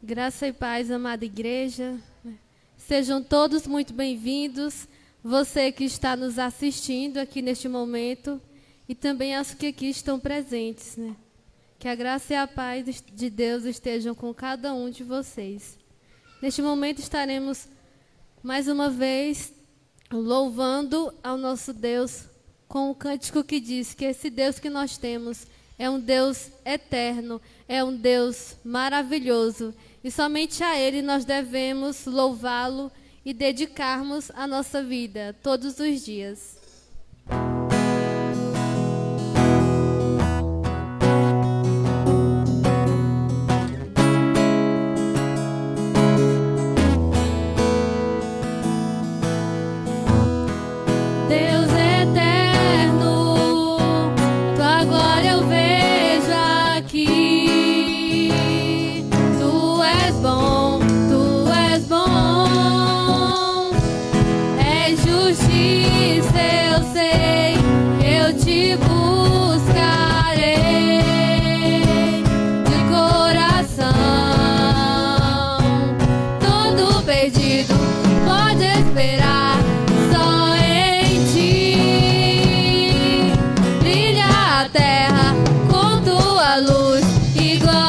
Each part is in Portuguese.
Graça e paz, amada igreja. Sejam todos muito bem-vindos. Você que está nos assistindo aqui neste momento e também as que aqui estão presentes, né? Que a graça e a paz de Deus estejam com cada um de vocês. Neste momento estaremos mais uma vez louvando ao nosso Deus com o cântico que diz que esse Deus que nós temos é um Deus eterno, é um Deus maravilhoso. E somente a Ele nós devemos louvá-lo e dedicarmos a nossa vida todos os dias. Deus eterno, tua glória eu vejo aqui. Tu és bom, és justiça, eu sei, eu te buscarei de coração. Todo perdido pode esperar só em ti. Brilha a terra com tua luz e glória.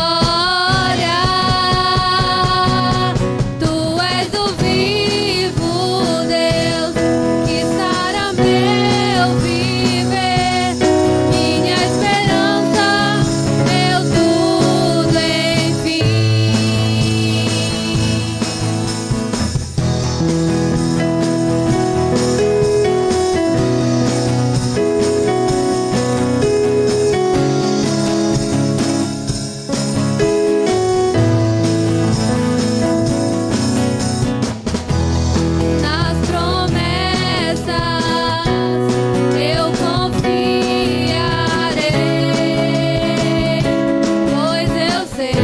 Tu és o vivo Deus que sara meu viver, minha esperança, meu tudo, enfim. Nas promessas eu confiarei, pois eu sei,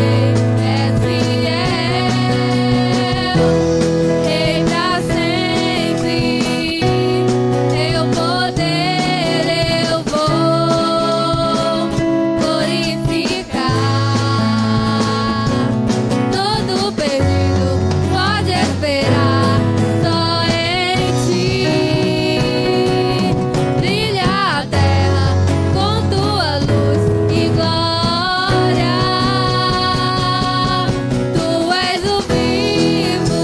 és fiel, Rei pra sempre. Teu poder eu vou glorificar. Todo perdido pode esperar só em ti. Brilha a terra com tua luz e glória. Tu és o vivo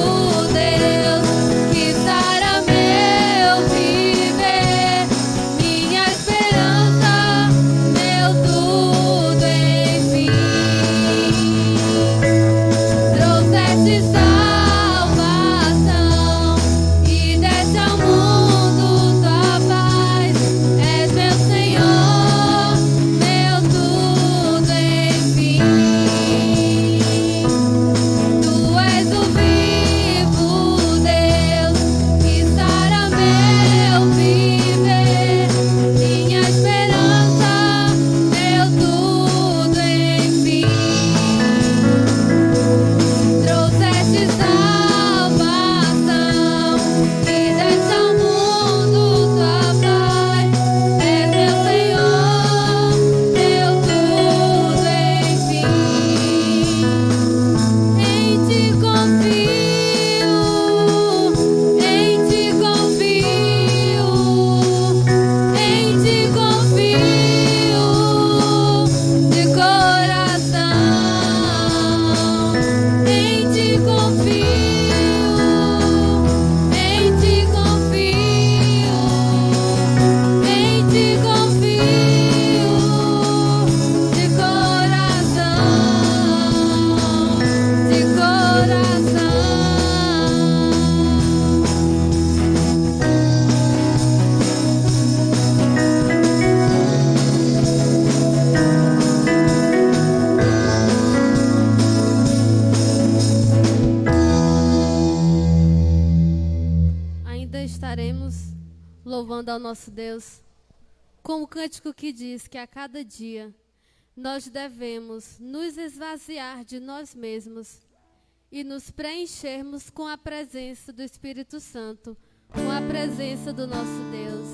Deus que sara meu viver, minha esperança, meu tudo, enfim. Trouxeste salvação e deste ao mundo tua paz. És meu Senhor, meu tudo, enfim. Tu és o vivo Deus que sara meu viver, minha esperança, meu tudo, enfim. Trouxeste salvação e deste ao mundo tua paz. És meu Senhor, meu tudo, enfim. Em ti confio, em ti confio, em ti confio de coração. Em ti confio, em ti confio, em ti confio de coração, de coração. Ainda estaremos louvando ao nosso Deus com o cântico que diz que a cada dia nós devemos nos esvaziar de nós mesmos e nos preenchermos com a presença do Espírito Santo, com a presença do nosso Deus.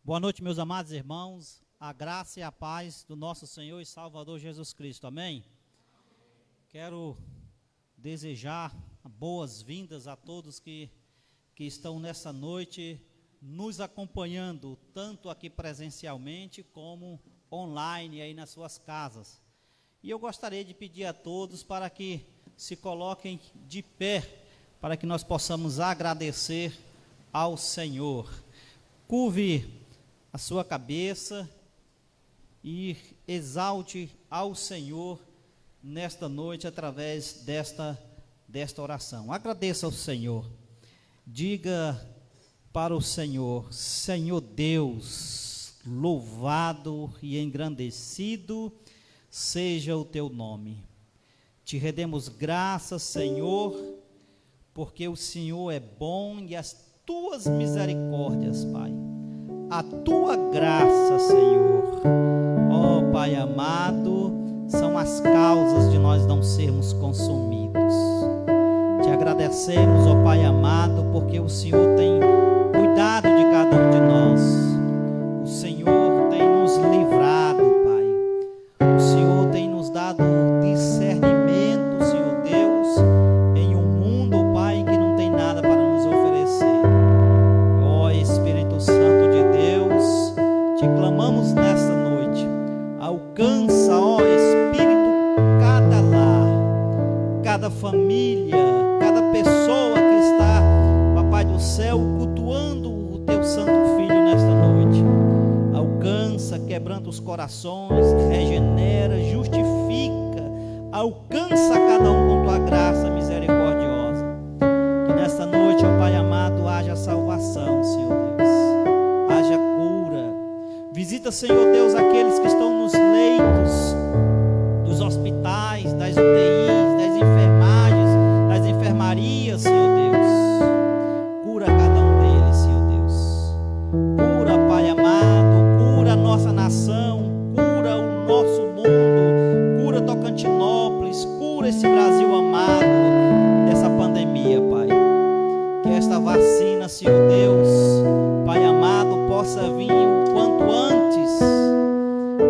Boa noite, meus amados irmãos, a graça e a paz do nosso Senhor e Salvador Jesus Cristo, amém? Quero desejar boas-vindas a todos que estão nessa noite nos acompanhando, tanto aqui presencialmente como online aí nas suas casas. E eu gostaria de pedir a todos para que se coloquem de pé, para que nós possamos agradecer ao Senhor. Curve a sua cabeça e exalte ao Senhor nesta noite através desta oração. Agradeça ao Senhor. Diga para o Senhor: Senhor Deus, louvado e engrandecido seja o teu nome. Te rendemos graças, Senhor, porque o Senhor é bom e as tuas misericórdias, Pai, a tua graça, Senhor, ó Pai amado, são as causas de nós não sermos consumidos. Te agradecemos, ó Pai amado, porque o Senhor tem cuidado de cada um de nós. O Senhor tem nos livrado, Pai. O Senhor tem nos dado discernimento, Senhor Deus, em um mundo, Pai, que não tem nada para nos oferecer. Ó Espírito Santo de Deus, te clamamos nesta noite. Alcança, ó Espírito, cada lar, cada família, cada pessoa que está, Papai do céu, cultuando o teu santo Filho nesta noite. Alcança, quebranta os corações, regenera, justifica, alcança cada um com tua graça misericordiosa. Que nesta noite, ó Pai amado, haja salvação, Senhor Deus, haja cura. Visita, Senhor Deus, aqueles que estão nos leitos dos hospitais, das UTIs, das enfermagens, das enfermarias, Senhor Deus. Cura cada um deles, Senhor Deus. Cura, Pai amado, cura a nossa nação, cura o nosso mundo, cura Tocantinópolis, cura esse Brasil amado dessa pandemia, Pai. Que esta vacina, Senhor Deus, Pai amado, possa vir o quanto antes,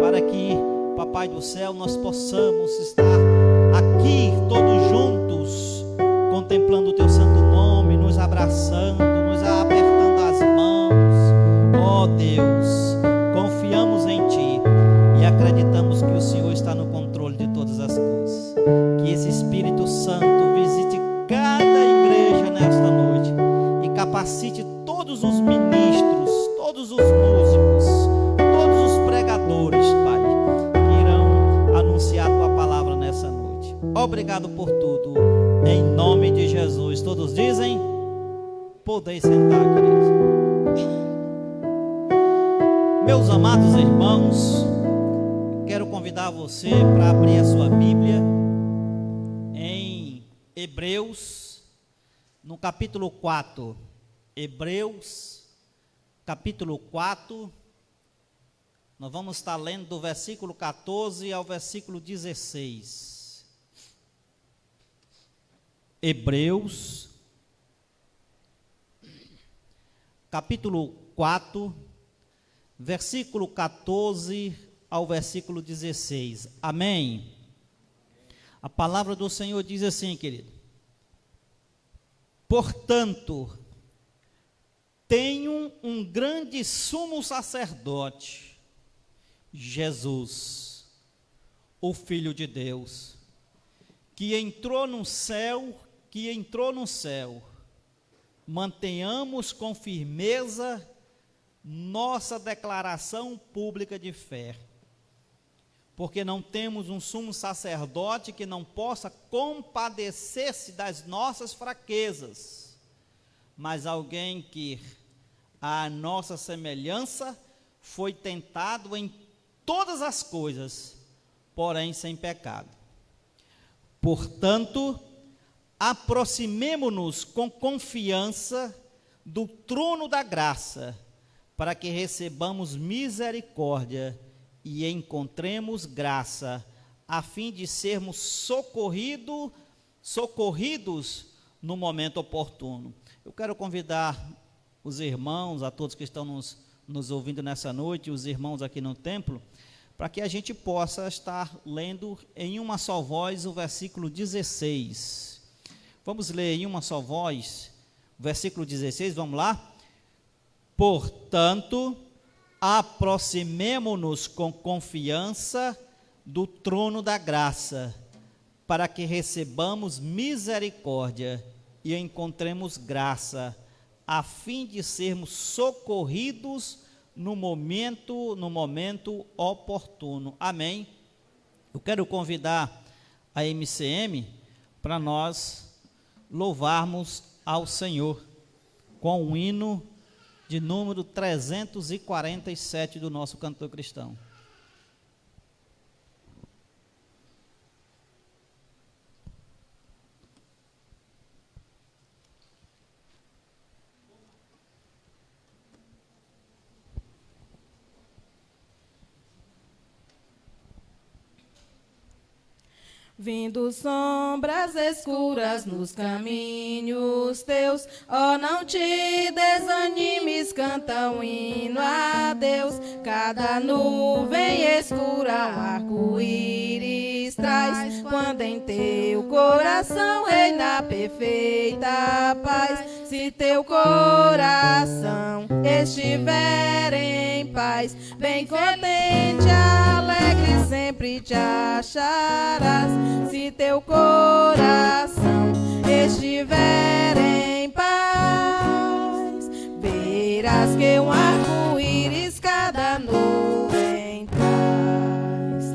para que, Papai do céu, nós possamos estar aqui todos juntos, contemplando o teu santo nome, nos abraçando, nos apertando as mãos. Ó Deus, confiamos em ti e acreditamos que o Senhor está Obrigado por tudo, em nome de Jesus. Todos dizem, podem sentar, queridos. Meus amados irmãos, quero convidar você para abrir a sua Bíblia em Hebreus, no capítulo 4. Hebreus, capítulo 4. Nós vamos estar lendo do versículo 14 ao versículo 16. Hebreus, capítulo 4, versículo 14 ao versículo 16. Amém? A palavra do Senhor diz assim, querido: portanto, tenho um grande sumo sacerdote, Jesus, o Filho de Deus, que entrou no céu, mantenhamos com firmeza nossa declaração pública de fé, porque não temos um sumo sacerdote que não possa compadecer-se das nossas fraquezas, mas alguém que, à nossa semelhança, foi tentado em todas as coisas, porém sem pecado. Portanto, aproximemo-nos com confiança do trono da graça, para que recebamos misericórdia e encontremos graça, a fim de sermos socorridos no momento oportuno. Eu quero convidar os irmãos, a todos que estão nos ouvindo nessa noite, os irmãos aqui no templo, para que a gente possa estar lendo em uma só voz o versículo 16. Vamos ler em uma só voz, versículo 16, vamos lá? Portanto, aproximemo-nos com confiança do trono da graça, para que recebamos misericórdia e encontremos graça, a fim de sermos socorridos no momento oportuno. Amém? Eu quero convidar a MCM para nós louvarmos ao Senhor com o hino de número 347 do nosso cantor cristão. Vindo sombras escuras nos caminhos teus, ó, não te desanimes, canta um hino a Deus. Cada nuvem escura um arco-íris traz, quando em teu coração reina perfeita paz. Se teu coração estiver em paz, bem contente, alegre sempre te acharás. Se teu coração estiver em paz, verás que um arco-íris cada nuvem traz.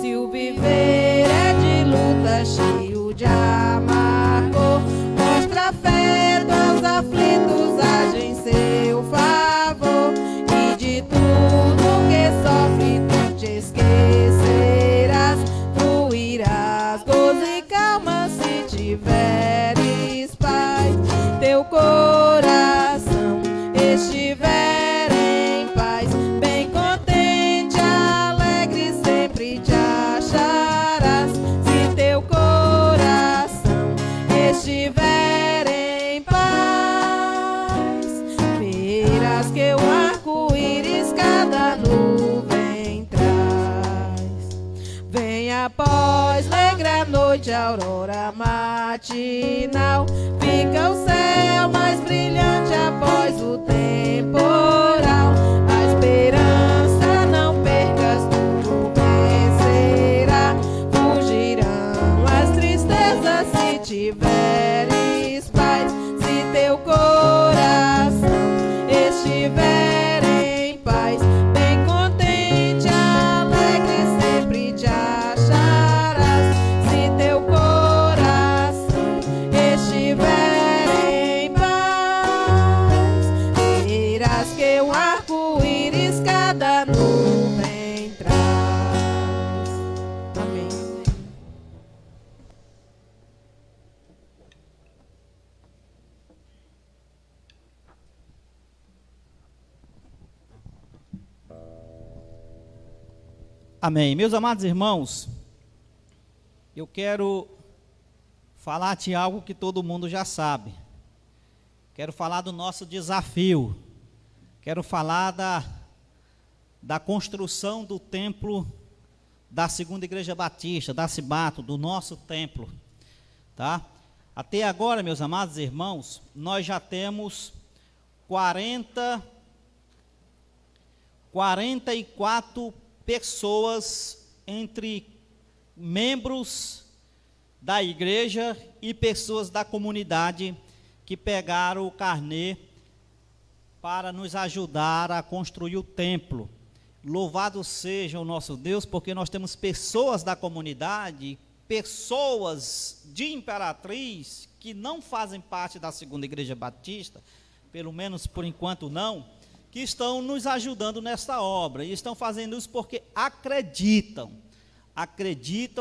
Se o viver é de luta, cheio de amargor, mostra afeto aos aflitos, age em seu favor, e de tudo que sofre tu te esquecerás. Fluirás gozo e calma se tiveres paz. Teu coração estiver em paz, bem contente, alegre sempre te acharás. Se teu coração estiver em paz, verás que o arco-íris cada nuvem traz. Vem após negra noite, aurora matinal, fica o céu mais brilhante após o temporal. A esperança não percas, tudo vencerá. Fugirão as tristezas se tiveres paz. Se teu coração estiver em paz, bem contente, alegre sempre te acharás. Se teu coração Amém. Meus amados irmãos, eu quero falar de algo que todo mundo já sabe. Quero falar do nosso desafio. Quero falar da construção do templo da Segunda Igreja Batista, da Cibato, do nosso templo, tá? Até agora, meus amados irmãos, nós já temos 44 pessoas entre membros da igreja e pessoas da comunidade que pegaram o carnê para nos ajudar a construir o templo. Louvado seja o nosso Deus, porque nós temos pessoas da comunidade, pessoas de Imperatriz, que não fazem parte da Segunda Igreja Batista, pelo menos por enquanto não, que estão nos ajudando nesta obra, e estão fazendo isso porque acreditam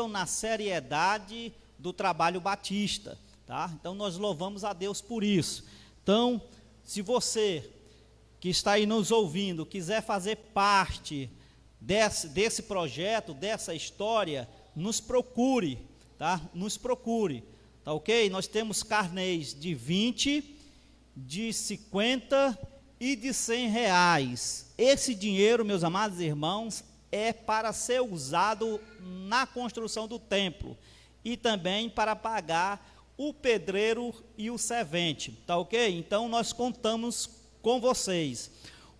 na seriedade do trabalho batista, tá? Então nós louvamos a Deus por isso. Então, se você que está aí nos ouvindo, quiser fazer parte desse projeto, dessa história, nos procure, tá? Nos procure, tá ok? Nós temos carnês de 20, de 50 e de 100 reais. Esse dinheiro, meus amados irmãos, é para ser usado na construção do templo e também para pagar o pedreiro e o servente, tá ok? Então nós contamos com vocês.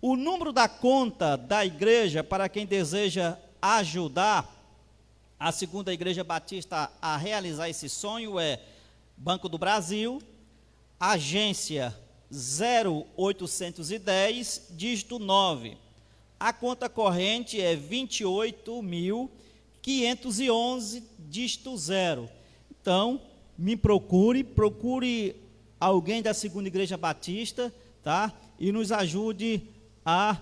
O número da conta da igreja, para quem deseja ajudar a Segunda Igreja Batista a realizar esse sonho, é Banco do Brasil, agência 0810, dígito 9. A conta corrente é 28.511, dígito 0. Então, me procure alguém da Segunda Igreja Batista, tá? E nos ajude a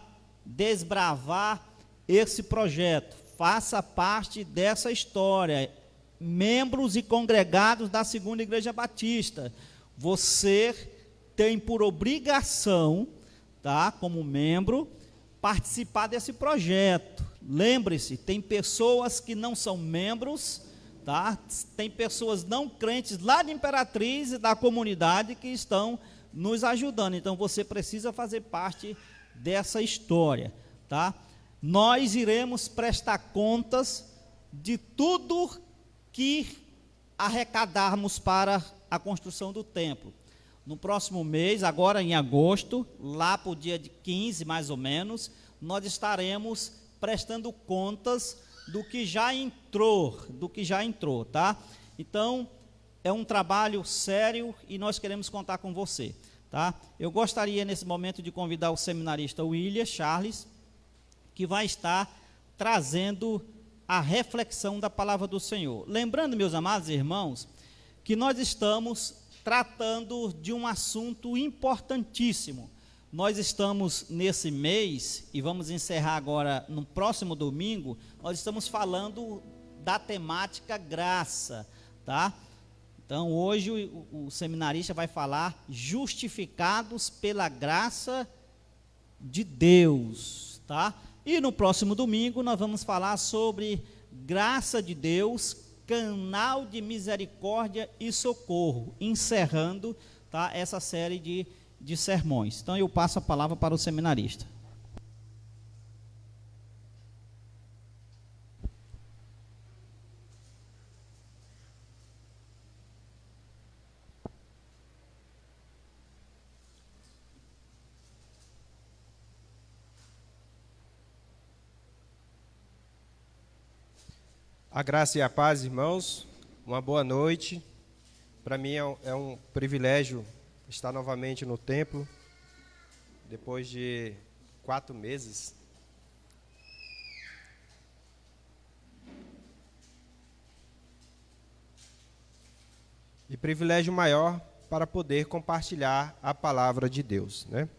desbravar esse projeto. Faça parte dessa história. Membros e congregados da Segunda Igreja Batista, você tem por obrigação, tá, como membro, participar desse projeto. Lembre-se, tem pessoas que não são membros, tá? Tem pessoas não crentes lá de Imperatriz e da comunidade que estão nos ajudando. Então você precisa fazer parte dessa história, tá? Nós iremos prestar contas de tudo que arrecadarmos para a construção do templo. No próximo mês, agora em agosto, lá para o dia de 15 mais ou menos, nós estaremos prestando contas do que já entrou, tá? Então, é um trabalho sério e nós queremos contar com você, tá? Eu gostaria nesse momento de convidar o seminarista William Charles, que vai estar trazendo a reflexão da palavra do Senhor. Lembrando, meus amados irmãos, que nós estamos tratando de um assunto importantíssimo. Nós estamos nesse mês, e vamos encerrar agora no próximo domingo, nós estamos falando da temática graça, tá? Então, hoje o seminarista vai falar justificados pela graça de Deus, tá? E no próximo domingo nós vamos falar sobre graça de Deus, canal de misericórdia e socorro, encerrando, tá, essa série de sermões. Então eu passo a palavra para o seminarista. A graça e a paz, irmãos, uma boa noite. Para mim é um privilégio estar novamente no templo, depois de 4 meses. E privilégio maior para poder compartilhar a palavra de Deus, né?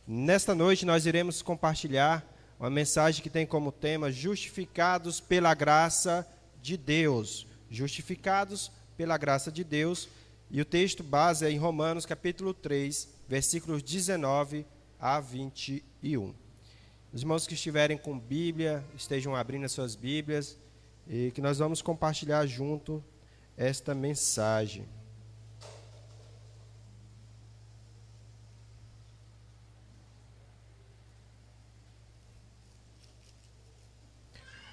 Nesta noite nós iremos compartilhar uma mensagem que tem como tema justificados pela graça de Deus. Justificados pela graça de Deus. E o texto base é em Romanos capítulo 3, versículos 19 a 21. Os irmãos que estiverem com Bíblia, estejam abrindo as suas Bíblias e que nós vamos compartilhar junto esta mensagem.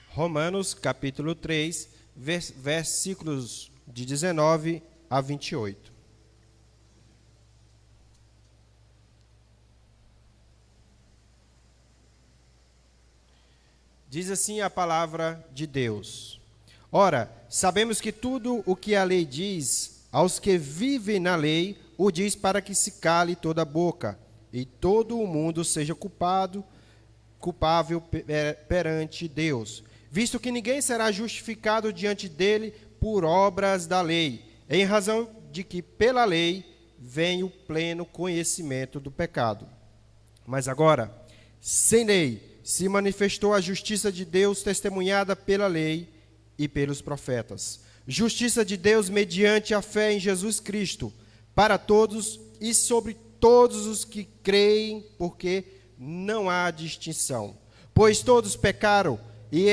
Romanos, capítulo 3, versículos de 19 a 28. Diz assim a palavra de Deus: Ora, sabemos que tudo o que a lei diz, aos que vivem na lei, o diz para que se cale toda a boca, e todo o mundo seja culpável perante Deus, visto que ninguém será justificado diante dele por obras da lei, em razão de que pela lei vem o pleno conhecimento do pecado. Mas agora, sem lei, se manifestou a justiça de Deus testemunhada pela lei e pelos profetas. Justiça de Deus mediante a fé em Jesus Cristo, para todos e sobre todos os que creem, porque não há distinção. Pois todos pecaram e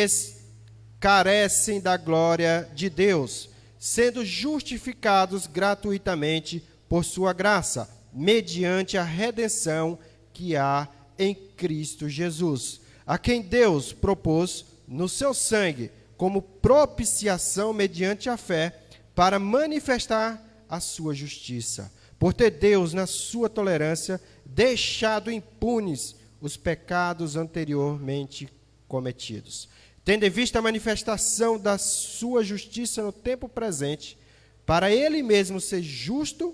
carecem da glória de Deus, sendo justificados gratuitamente por sua graça, mediante a redenção que há em Cristo Jesus, a quem Deus propôs no seu sangue como propiciação mediante a fé, para manifestar a sua justiça, por ter Deus, na sua tolerância, deixado impunes os pecados anteriormente cometidos, tendo em vista a manifestação da sua justiça no tempo presente, para ele mesmo ser justo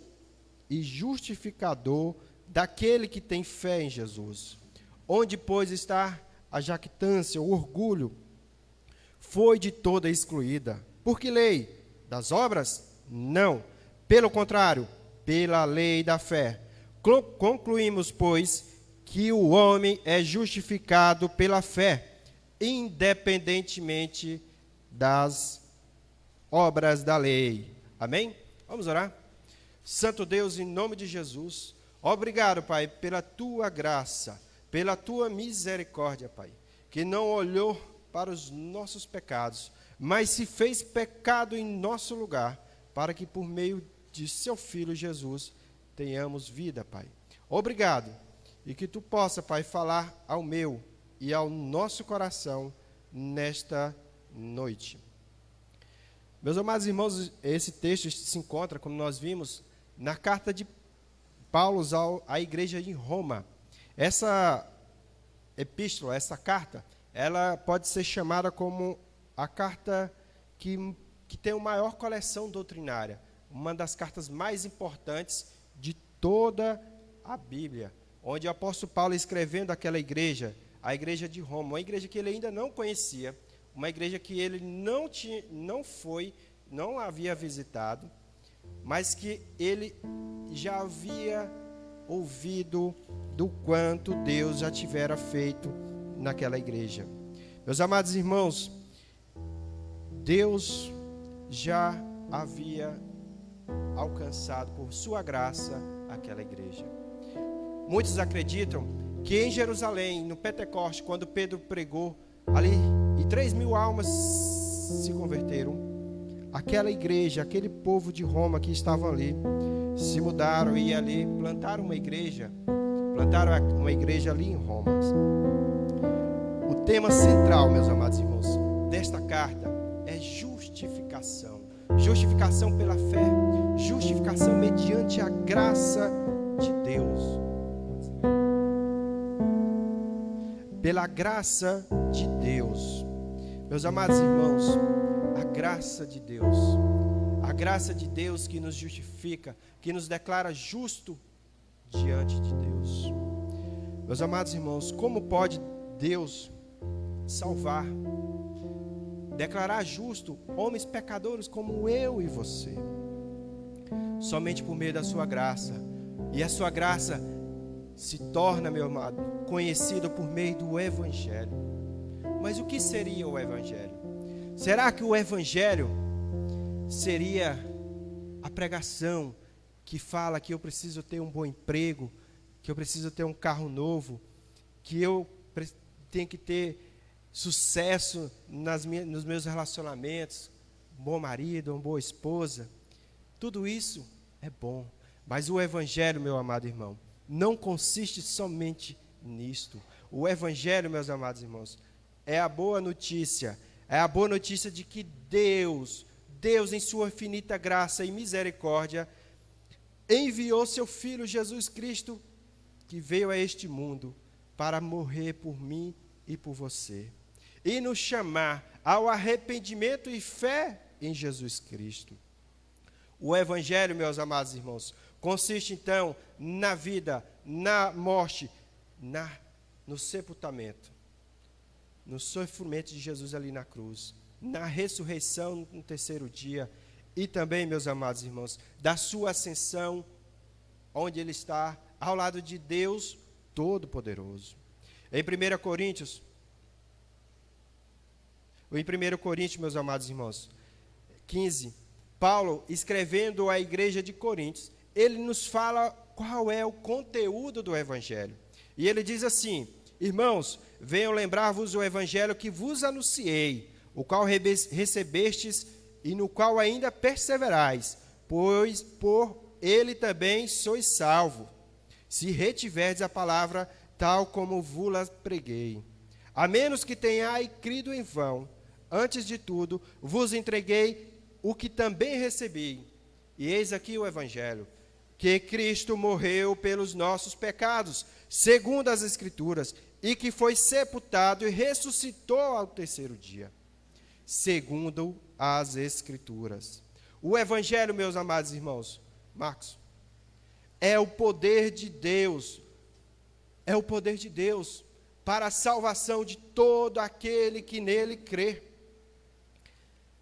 e justificador daquele que tem fé em Jesus. Onde, pois, está a jactância, o orgulho? Foi de toda excluída. Por que lei? Das obras? Não. Pelo contrário, pela lei da fé. Concluímos, pois, que o homem é justificado pela fé, independentemente das obras da lei. Amém? Vamos orar? Santo Deus, em nome de Jesus, obrigado, Pai, pela tua graça, pela tua misericórdia, Pai, que não olhou para os nossos pecados, mas se fez pecado em nosso lugar, para que por meio de seu Filho Jesus tenhamos vida, Pai. Obrigado, e que tu possa, Pai, falar ao meu e ao nosso coração nesta noite. Meus amados irmãos, esse texto se encontra, como nós vimos, na carta de Paulo à igreja em Roma. Essa epístola, essa carta, ela pode ser chamada como a carta que tem a maior coleção doutrinária, uma das cartas mais importantes de toda a Bíblia, onde o apóstolo Paulo, escrevendo aquela igreja, a igreja de Roma, uma igreja que ele ainda não conhecia, uma igreja que ele não havia visitado, mas que ele já havia ouvido do quanto Deus já tivera feito naquela igreja. Meus amados irmãos, Deus já havia alcançado por sua graça aquela igreja. Muitos acreditam que em Jerusalém, no Pentecoste, quando Pedro pregou ali, e 3.000 almas se converteram, aquela igreja, aquele povo de Roma que estavam ali, se mudaram e ali plantaram uma igreja ali em Roma. O tema central, meus amados irmãos, desta carta é justificação. Justificação pela fé, justificação mediante a graça de Deus. Pela graça de Deus. Meus amados irmãos, a graça de Deus que nos justifica, que nos declara justo diante de Deus. Meus amados irmãos, como pode Deus salvar, declarar justo homens pecadores como eu e você? Somente por meio da sua graça. E a sua graça se torna, meu amado, conhecida por meio do Evangelho. Mas o que seria o Evangelho? Será que o Evangelho seria a pregação que fala que eu preciso ter um bom emprego, que eu preciso ter um carro novo, que eu tenho que ter sucesso nos meus relacionamentos, um bom marido, uma boa esposa. Tudo isso é bom, mas o Evangelho, meu amado irmão, não consiste somente nisto. O Evangelho, meus amados irmãos, é a boa notícia de que Deus em sua infinita graça e misericórdia, enviou seu Filho Jesus Cristo, que veio a este mundo para morrer por mim e por você, e nos chamar ao arrependimento e fé em Jesus Cristo. O Evangelho, meus amados irmãos, consiste então na vida, na morte, no sepultamento, no sofrimento de Jesus ali na cruz, na ressurreição no terceiro dia, e também, meus amados irmãos, da sua ascensão, onde ele está ao lado de Deus Todo-Poderoso. Em 1 Coríntios, meus amados irmãos, 15, Paulo, escrevendo à igreja de Coríntios, ele nos fala qual é o conteúdo do Evangelho. E ele diz assim: irmãos, venham lembrar-vos o Evangelho que vos anunciei, o qual recebestes e no qual ainda perseverais, pois por ele também sois salvo, se retiverdes a palavra tal como vos-la preguei. A menos que tenhais crido em vão, antes de tudo, vos entreguei o que também recebi. E eis aqui o Evangelho, que Cristo morreu pelos nossos pecados, segundo as Escrituras, e que foi sepultado e ressuscitou ao terceiro dia, segundo as Escrituras. O Evangelho, meus amados irmãos, Marcos, é o poder de Deus, para a salvação de todo aquele que nele crê,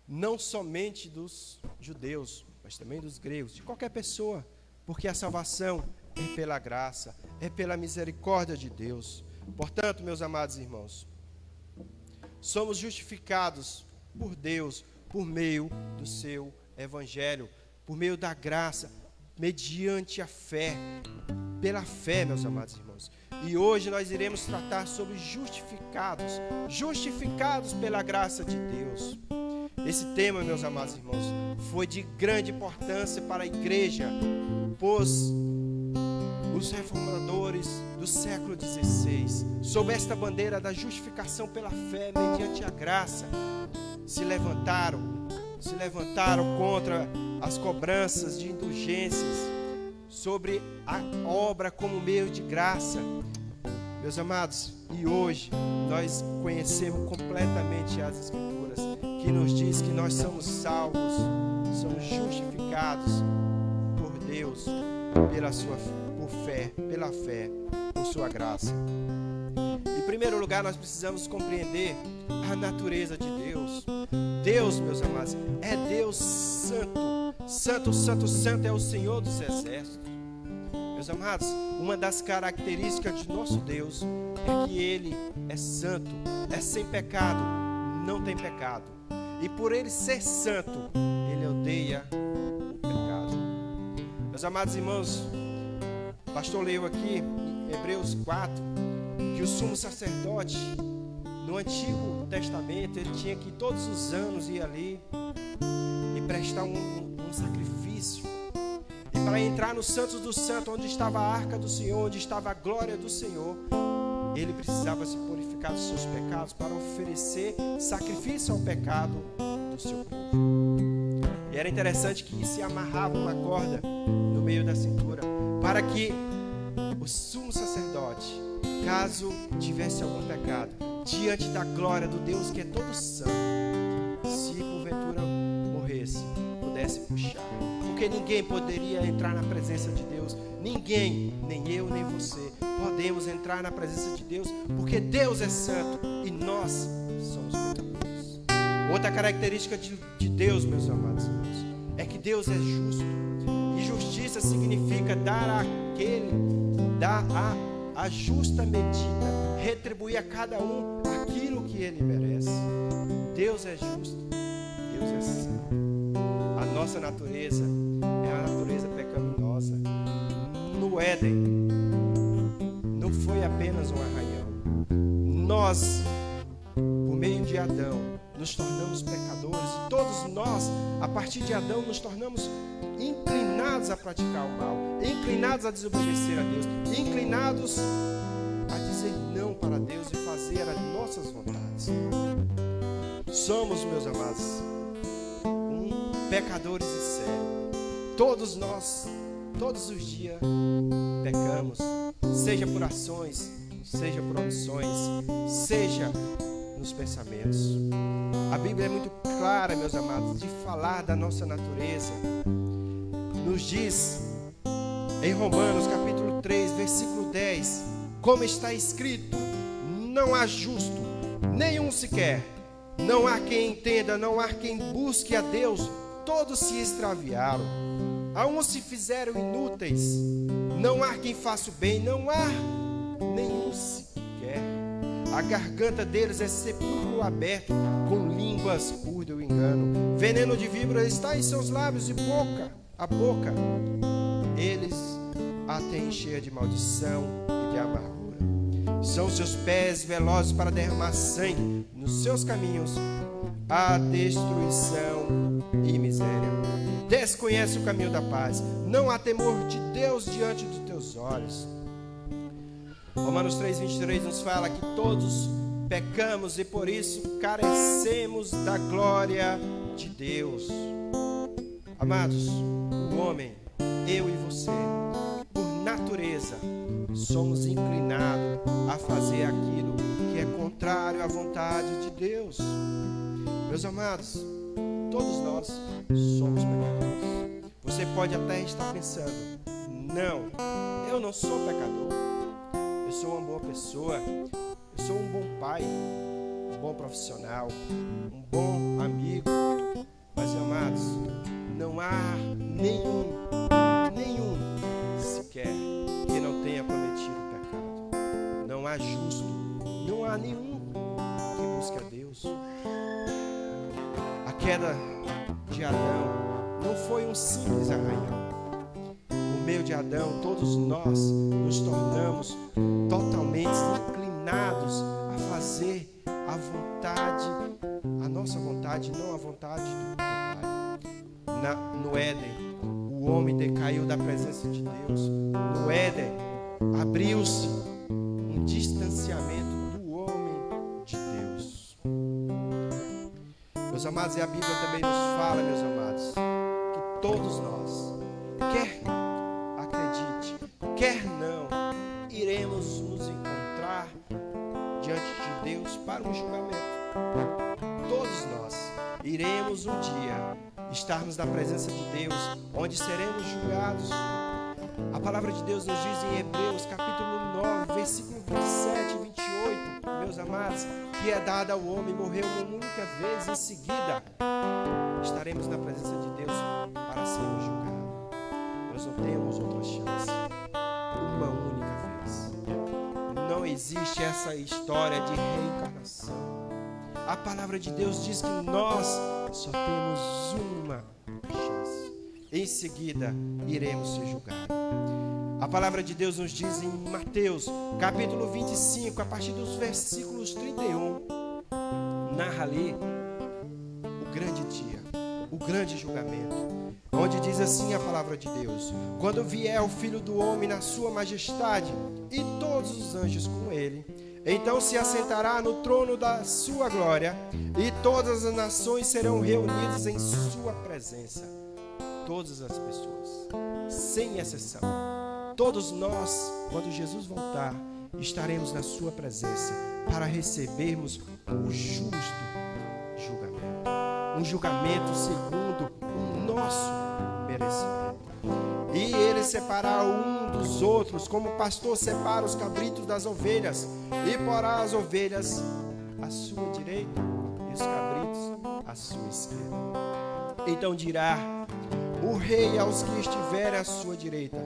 não somente dos judeus, mas também dos gregos, de qualquer pessoa, porque a salvação é pela graça, é pela misericórdia de Deus. Portanto, meus amados irmãos, somos justificados por Deus por meio do seu Evangelho, por meio da graça, mediante a fé, pela fé, meus amados irmãos. E hoje nós iremos tratar sobre justificados pela graça de Deus. Esse tema, meus amados irmãos, foi de grande importância para a igreja, pois os reformadores do século XVI, sob esta bandeira da justificação pela fé mediante a graça, se levantaram contra as cobranças de indulgências sobre a obra como meio de graça. Meus amados, e hoje nós conhecemos completamente as Escrituras, que nos diz que nós somos salvos, somos justificados por Deus, pela fé, por sua graça. Em primeiro lugar, nós precisamos compreender a natureza de Deus. Deus, meus amados, é Deus santo. Santo, santo, santo é o Senhor dos exércitos. Meus amados, uma das características de nosso Deus é que Ele é santo, é sem pecado, não tem pecado. E por Ele ser santo, Ele odeia o pecado. Meus amados irmãos, o pastor leu aqui em Hebreus 4 que o sumo sacerdote no Antigo Testamento, ele tinha que todos os anos ir ali e prestar um sacrifício. E para entrar no Santo dos Santos, onde estava a arca do Senhor, onde estava a glória do Senhor, ele precisava se purificar dos seus pecados para oferecer sacrifício ao pecado do seu povo. E era interessante que se amarrava uma corda no meio da cintura, para que o sumo sacerdote, caso tivesse algum pecado, diante da glória do Deus que é todo santo, se porventura morresse, pudesse puxar. Porque ninguém poderia entrar na presença de Deus. Ninguém, nem eu, nem você, podemos entrar na presença de Deus, porque Deus é santo e nós somos pecadores. Outra característica de Deus, meus amados irmãos, é que Deus é justo. E justiça significa dar a justa medida, retribuir a cada um aquilo que ele merece. Deus é justo, Deus é santo. A nossa natureza é a natureza pecaminosa. No Éden, não foi apenas um arranhão. nós, por meio de Adão, nos tornamos pecadores. E todos nós, a partir de Adão, nos tornamos inclinados a praticar o mal, inclinados a desobedecer a Deus, inclinados a dizer não para Deus e fazer as nossas vontades. Somos, meus amados, pecadores de sério. Todos nós, todos os dias, pecamos, seja por ações, seja por omissões, seja nos pensamentos. A Bíblia é muito clara, meus amados, de falar da nossa natureza. Nos diz em Romanos capítulo 3, versículo 10, como está escrito: não há justo, nenhum sequer, não há quem entenda, não há quem busque a Deus, todos se extraviaram, a uns se fizeram inúteis, não há quem faça o bem, não há nenhum sequer. A garganta deles é sepulcro aberto, com línguas urdem o engano, veneno de víbora está em seus lábios e a boca eles a têm cheia de maldição e de amargura. São seus pés velozes para derramar sangue, nos seus caminhos há destruição e miséria. Desconhece o caminho da paz, não há temor de Deus diante dos teus olhos. Romanos 3:23 nos fala que todos pecamos e por isso carecemos da glória de Deus. Amados, o homem, eu e você, por natureza, somos inclinados a fazer aquilo que é contrário à vontade de Deus. Meus amados, todos nós somos pecadores. Você pode até estar pensando: não, eu não sou pecador. Eu sou uma boa pessoa. Eu sou um bom pai, um bom profissional, um bom amigo. Mas, amados, não há nenhum sequer que não tenha cometido pecado. Não há justo, não há nenhum que busque a Deus. A queda de Adão não foi um simples arranhão. Por meio de Adão, todos nós nos tornamos totalmente inclinados a fazer a vontade, a nossa vontade, não a vontade do Pai. No Éden, o homem decaiu da presença de Deus. No Éden, abriu-se um distanciamento do homem de Deus. Meus amados, e a Bíblia também nos fala, meus amados, que todos nós, quer acredite, quer não, iremos nos encontrar diante de Deus para um julgamento. Todos nós iremos um dia estarmos na presença de Deus, onde seremos julgados. A palavra de Deus nos diz em Hebreus capítulo 9, versículo 27 e 28, meus amados, que é dada ao homem morrer uma única vez, em seguida estaremos na presença de Deus para sermos julgados. Nós não temos outra chance, uma única vez. Não existe essa história de reencarnação. A palavra de Deus diz que nós só temos uma chance. Em seguida, iremos ser julgados. A palavra de Deus nos diz em Mateus, capítulo 25, a partir dos versículos 31, narra ali o grande dia, o grande julgamento, onde diz assim a palavra de Deus: quando vier o Filho do Homem na sua majestade e todos os anjos com ele, então se assentará no trono da sua glória, e todas as nações serão reunidas em sua presença. Todas as pessoas, sem exceção, todos nós, quando Jesus voltar, estaremos na sua presença para recebermos o justo julgamento. Um julgamento segundo o nosso merecimento. E ele separará um dos outros, como o pastor separa os cabritos das ovelhas, e porá as ovelhas à sua direita e os cabritos à sua esquerda. Então dirá o rei aos que estiverem à sua direita: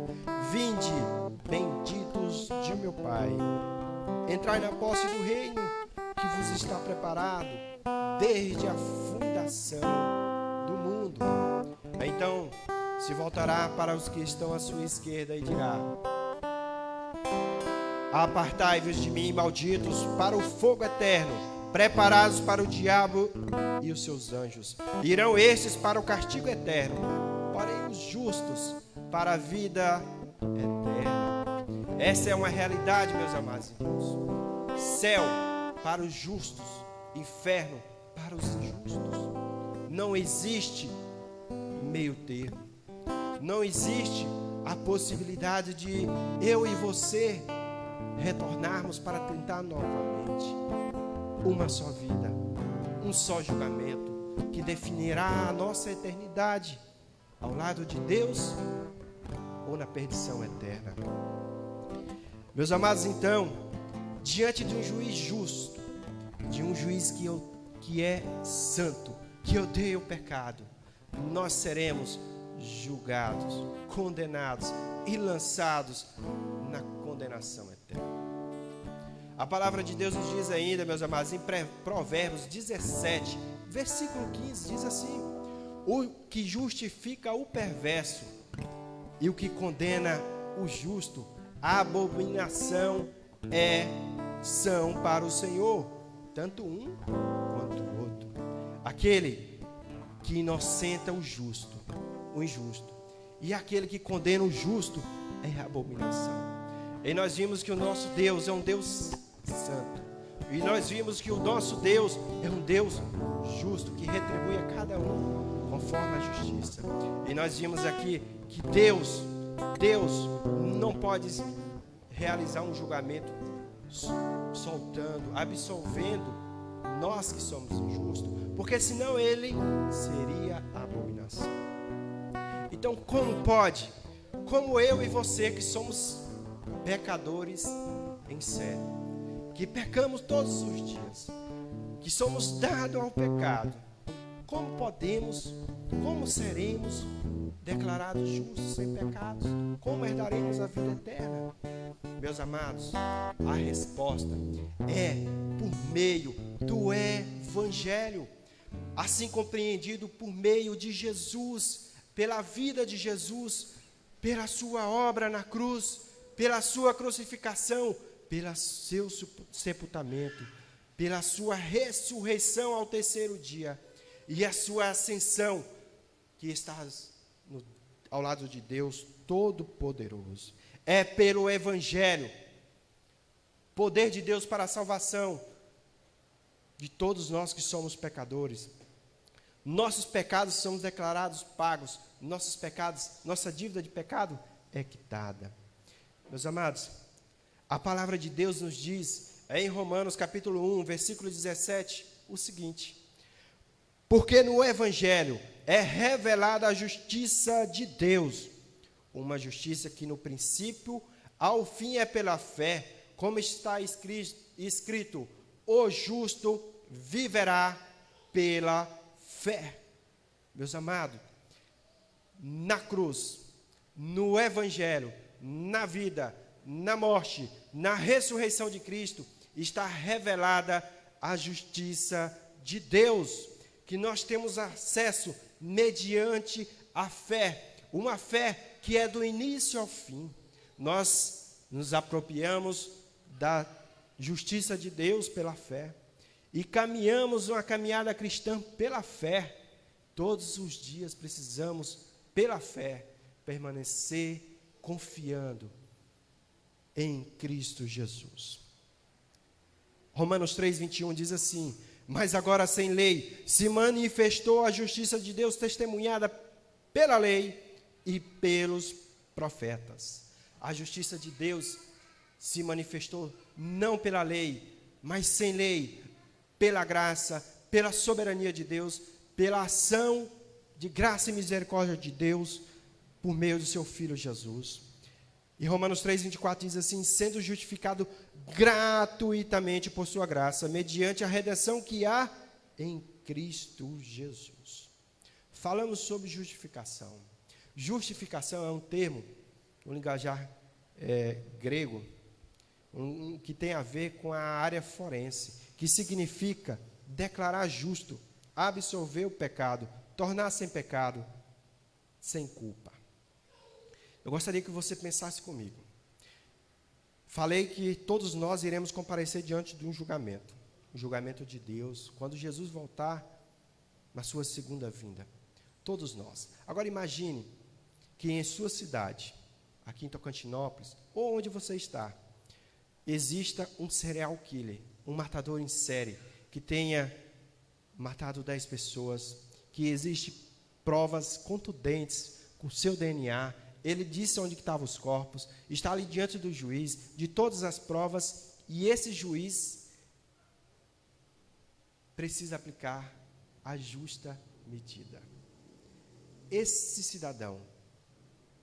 vinde, benditos de meu Pai, entrai na posse do reino que vos está preparado desde a fundação do mundo. Então se voltará para os que estão à sua esquerda e dirá: Apartai-vos de mim, malditos, para o fogo eterno, preparados para o diabo e os seus anjos. Irão estes para o castigo eterno, porém os justos para a vida eterna. Essa é uma realidade, meus amados irmãos. Céu para os justos, inferno para os injustos. Não existe meio termo. Não existe a possibilidade de eu e você retornarmos para tentar novamente. Uma só vida, um só julgamento que definirá a nossa eternidade ao lado de Deus ou na perdição eterna. Meus amados, então, diante de um juiz justo, de um juiz que é santo, que odeia o pecado, nós seremos julgados, condenados e lançados na condenação eterna. A palavra de Deus nos diz ainda, meus amados, em Provérbios 17, versículo 15, diz assim: o que justifica o perverso e o que condena o justo, a abominação são para o Senhor, tanto um quanto o outro. Aquele que inocenta o justo, o injusto, e aquele que condena o justo é abominação. E nós vimos que o nosso Deus é um Deus santo, e nós vimos que o nosso Deus é um Deus justo, que retribui a cada um conforme a justiça. E nós vimos aqui que Deus não pode realizar um julgamento soltando, absolvendo nós que somos injustos, porque senão ele seria abominação. Então, como eu e você que somos pecadores em série, que pecamos todos os dias, que somos dados ao pecado, como seremos declarados justos sem pecados? Como herdaremos a vida eterna? Meus amados, a resposta é por meio do Evangelho, assim compreendido por meio de Jesus, pela vida de Jesus, pela sua obra na cruz, pela sua crucificação, pelo seu sepultamento, pela sua ressurreição ao terceiro dia e a sua ascensão, que está ao lado de Deus Todo-Poderoso. É pelo Evangelho, poder de Deus para a salvação de todos nós que somos pecadores. Nossos pecados são declarados pagos, nossos pecados, nossa dívida de pecado é quitada. Meus amados, a palavra de Deus nos diz, em Romanos capítulo 1, versículo 17, o seguinte: porque no Evangelho é revelada a justiça de Deus, uma justiça que no princípio ao fim é pela fé, como está escrito, o justo viverá pela fé. Meus amados, na cruz, no Evangelho, na vida, na morte, na ressurreição de Cristo, está revelada a justiça de Deus, que nós temos acesso mediante a fé, uma fé que é do início ao fim. Nós nos apropriamos da justiça de Deus pela fé e caminhamos uma caminhada cristã pela fé. Todos os dias precisamos, pela fé, permanecer confiando em Cristo Jesus. Romanos 3, 21 diz assim: mas agora sem lei se manifestou a justiça de Deus testemunhada pela lei e pelos profetas. A justiça de Deus se manifestou não pela lei, mas sem lei, pela graça, pela soberania de Deus, pela ação de graça e misericórdia de Deus, por meio do seu Filho Jesus. E Romanos 3, 24 diz assim: sendo justificado gratuitamente por sua graça, mediante a redenção que há em Cristo Jesus. Falamos sobre justificação. Justificação é um termo, um linguajar grego, que tem a ver com a área forense, que significa declarar justo, absolver o pecado, tornar sem pecado, sem culpa. Eu gostaria que você pensasse comigo. falei que todos nós iremos comparecer diante de um julgamento de Deus, quando Jesus voltar na sua segunda vinda. Todos nós. Agora imagine que em sua cidade, aqui em Tocantinópolis, ou onde você está, exista um serial killer, um matador em série, que tenha matado 10 pessoas, que existe provas contundentes com seu DNA, ele disse onde estavam os corpos, está ali diante do juiz, de todas as provas, e esse juiz precisa aplicar a justa medida. Esse cidadão,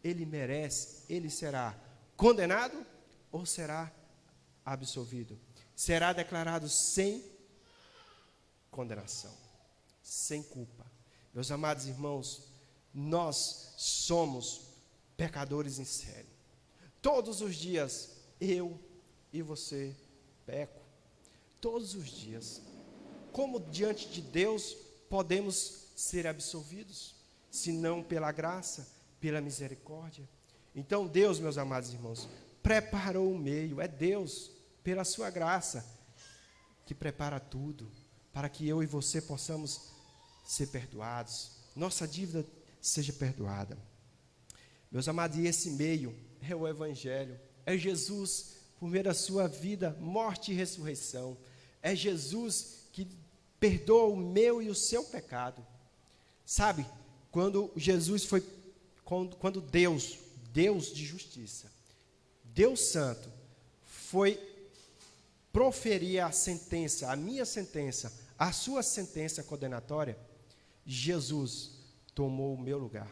ele merece, ele será condenado ou será absolvido? Será declarado sem condenação, sem culpa. Meus amados irmãos, nós somos pecadores em série. Todos os dias, eu e você peco. Todos os dias. Como diante de Deus podemos ser absolvidos? Se não pela graça, pela misericórdia. Então Deus, meus amados irmãos, preparou o meio. É Deus, pela sua graça, que prepara tudo, para que eu e você possamos ser perdoados, nossa dívida seja perdoada. Meus amados, e esse meio é o Evangelho, é Jesus, por meio da sua vida, morte e ressurreição, é Jesus que perdoa o meu e o seu pecado. Sabe, quando Deus de justiça, Deus santo, foi proferir a sentença, a minha sentença, a sua sentença condenatória, Jesus tomou o meu lugar.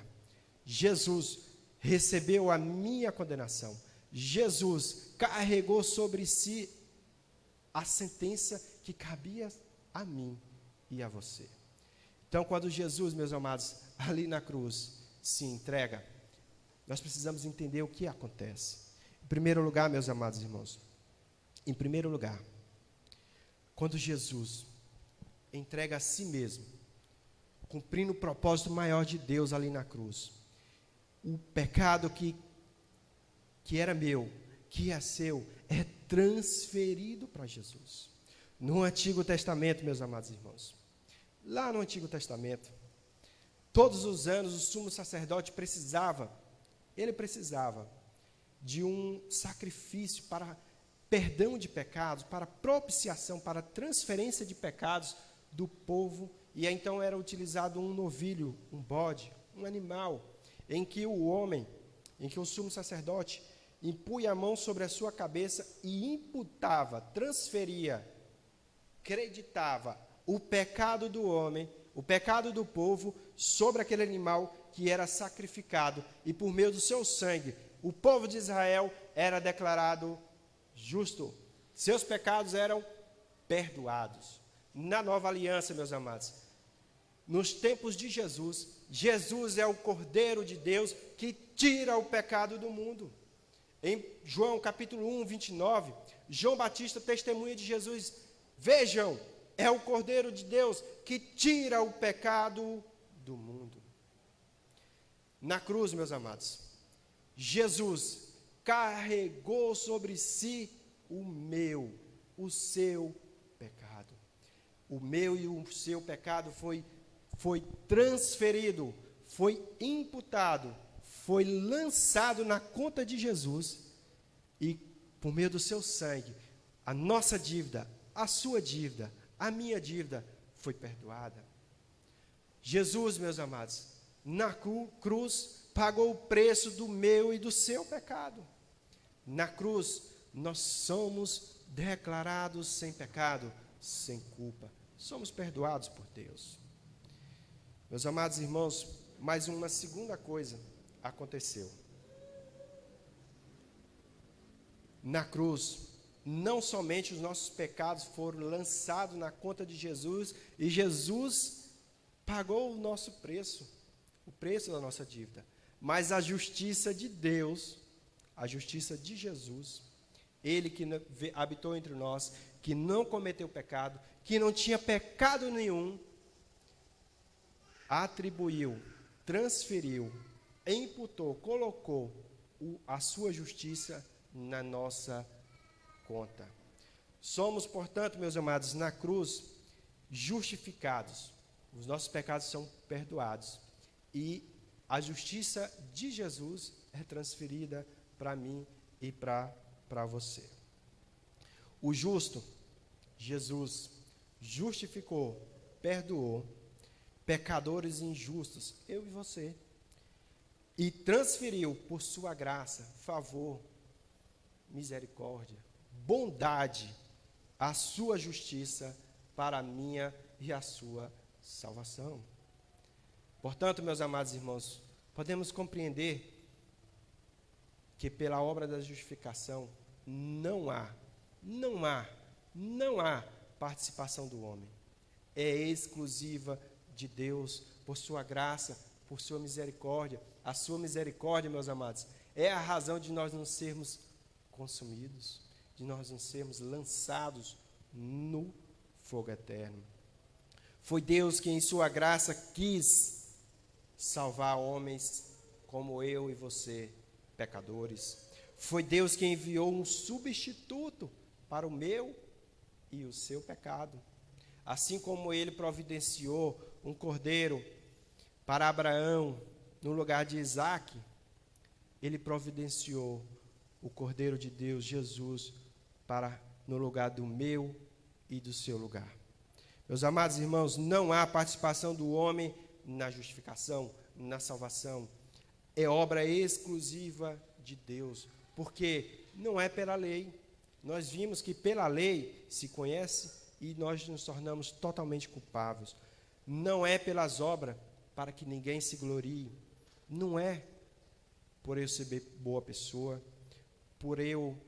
Jesus recebeu a minha condenação. Jesus carregou sobre si a sentença que cabia a mim e a você. Então, quando Jesus, meus amados, ali na cruz, se entrega, nós precisamos entender o que acontece. Em primeiro lugar, meus amados irmãos, em primeiro lugar, quando Jesus entrega a si mesmo, cumprindo o propósito maior de Deus ali na cruz, o pecado que era meu, que é seu, é transferido para Jesus. No Antigo Testamento, meus amados irmãos, lá no Antigo Testamento, todos os anos o sumo sacerdote precisava de um sacrifício para perdão de pecados, para propiciação, para transferência de pecados do povo, e então era utilizado um novilho, um bode, um animal, em que o sumo sacerdote impunha a mão sobre a sua cabeça e imputava, transferia, creditava o pecado do homem, o pecado do povo, sobre aquele animal que era sacrificado, e por meio do seu sangue, o povo de Israel era declarado justo, seus pecados eram perdoados. Na nova aliança, meus amados, nos tempos de Jesus, Jesus é o Cordeiro de Deus que tira o pecado do mundo. Em João capítulo 1, 29, João Batista testemunha de Jesus: vejam, é o Cordeiro de Deus que tira o pecado do mundo. Na cruz, meus amados, Jesus carregou sobre si o seu pecado. O meu e o seu pecado foi transferido, foi imputado, foi lançado na conta de Jesus, e por meio do seu sangue, a nossa dívida, a sua dívida, a minha dívida foi perdoada. Jesus, meus amados, na cruz pagou o preço do meu e do seu pecado. Na cruz nós somos declarados sem pecado, sem culpa. Somos perdoados por Deus. Meus amados irmãos, mais uma segunda coisa aconteceu. Na cruz, não somente os nossos pecados foram lançados na conta de Jesus, e Jesus pagou o nosso preço, o preço da nossa dívida, mas a justiça de Deus, a justiça de Jesus, Ele que habitou entre nós, que não cometeu pecado, que não tinha pecado nenhum, atribuiu, transferiu, imputou, colocou a sua justiça na nossa conta. Somos, portanto, meus amados, na cruz, justificados. Os nossos pecados são perdoados. E a justiça de Jesus é transferida para mim e para você. O justo, Jesus, justificou, perdoou pecadores injustos, eu e você, e transferiu por sua graça, favor, misericórdia, bondade, a sua justiça para a minha e a sua salvação. Portanto, meus amados irmãos, podemos compreender que pela obra da justificação não há participação do homem. É exclusiva de Deus, por sua graça, por sua misericórdia. A sua misericórdia, meus amados, é a razão de nós não sermos consumidos, de nós não sermos lançados no fogo eterno. Foi Deus que em sua graça quis salvar homens como eu e você, pecadores. Foi Deus que enviou um substituto para o meu e o seu pecado. Assim como ele providenciou um cordeiro para Abraão no lugar de Isaque, ele providenciou o cordeiro de Deus, Jesus, no lugar do meu e do seu lugar. Meus amados irmãos, não há participação do homem na justificação, na salvação. É obra exclusiva de Deus, porque não é pela lei. Nós vimos que pela lei se conhece e nós nos tornamos totalmente culpáveis. Não é pelas obras para que ninguém se glorie. Não é por eu ser boa pessoa, por eu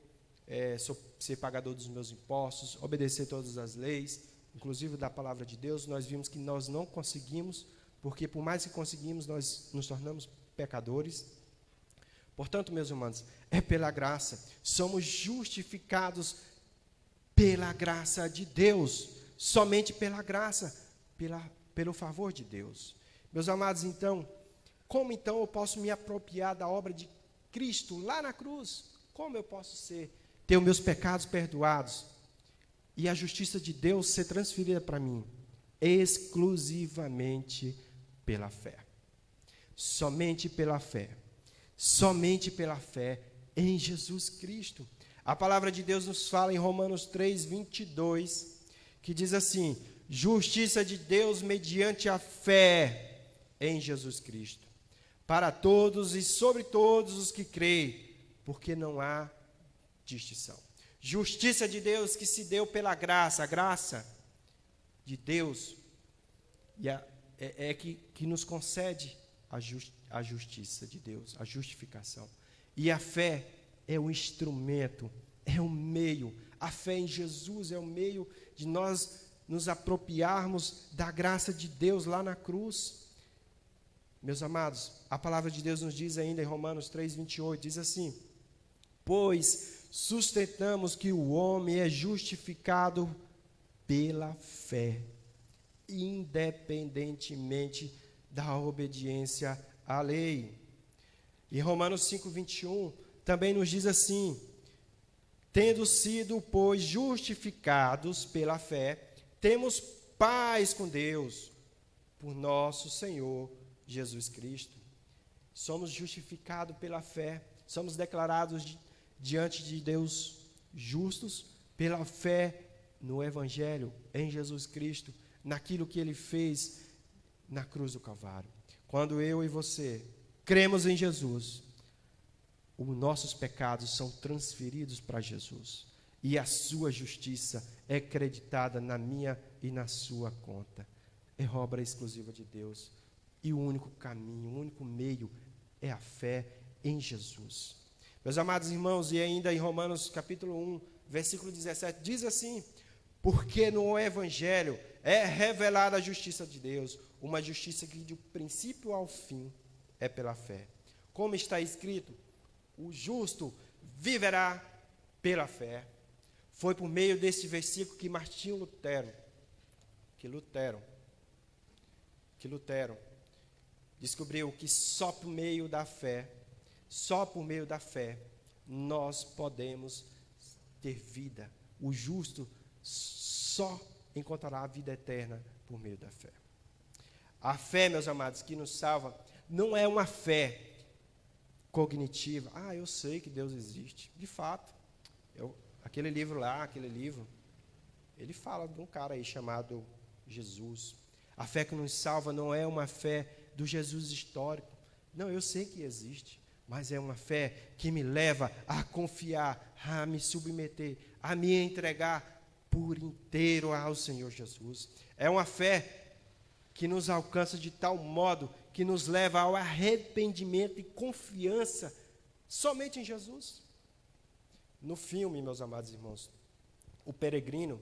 ser pagador dos meus impostos, obedecer todas as leis, inclusive da palavra de Deus. Nós vimos que nós não conseguimos, porque por mais que conseguimos, nós nos tornamos pecadores. Portanto, meus irmãos, é pela graça. Somos justificados pela graça de Deus, somente pela graça, pelo favor de Deus. Meus amados, então, como então eu posso me apropriar da obra de Cristo lá na cruz? Como eu posso ter os meus pecados perdoados e a justiça de Deus ser transferida para mim? Exclusivamente pela fé. Somente pela fé. Somente pela fé em Jesus Cristo. A palavra de Deus nos fala em Romanos 3:22, que diz assim: justiça de Deus mediante a fé em Jesus Cristo, para todos e sobre todos os que creem, porque não há distinção. Justiça de Deus que se deu pela graça, a graça de Deus que nos concede a justiça de Deus, a justificação. E a fé é o instrumento, é o meio. A fé em Jesus é o meio de nós nos apropriarmos da graça de Deus lá na cruz. Meus amados, a palavra de Deus nos diz ainda em Romanos 3:28, diz assim: pois sustentamos que o homem é justificado pela fé, independentemente da obediência à lei. Em Romanos 5:21 também nos diz assim: tendo sido, pois, justificados pela fé, temos paz com Deus, por nosso Senhor Jesus Cristo. Somos justificados pela fé, somos declarados diante de Deus justos pela fé no Evangelho, em Jesus Cristo, naquilo que Ele fez na cruz do Calvário. Quando eu e você cremos em Jesus, os nossos pecados são transferidos para Jesus e a sua justiça é creditada na minha e na sua conta. É obra exclusiva de Deus e o único caminho, o único meio é a fé em Jesus. Meus amados irmãos, e ainda em Romanos capítulo 1, versículo 17, diz assim: porque no Evangelho é revelada a justiça de Deus, uma justiça que de princípio ao fim é pela fé. Como está escrito, o justo viverá pela fé. Foi por meio desse versículo que Martinho Lutero descobriu que só por meio da fé, nós podemos ter vida. O justo só encontrará a vida eterna por meio da fé. A fé, meus amados, que nos salva, não é uma fé cognitiva. Eu sei que Deus existe. De fato, aquele livro, ele fala de um cara aí chamado Jesus. A fé que nos salva não é uma fé do Jesus histórico. Não, eu sei que existe, mas é uma fé que me leva a confiar, a me submeter, a me entregar por inteiro ao Senhor Jesus. É uma fé que nos alcança de tal modo que nos leva ao arrependimento e confiança somente em Jesus. No filme, meus amados irmãos, O Peregrino,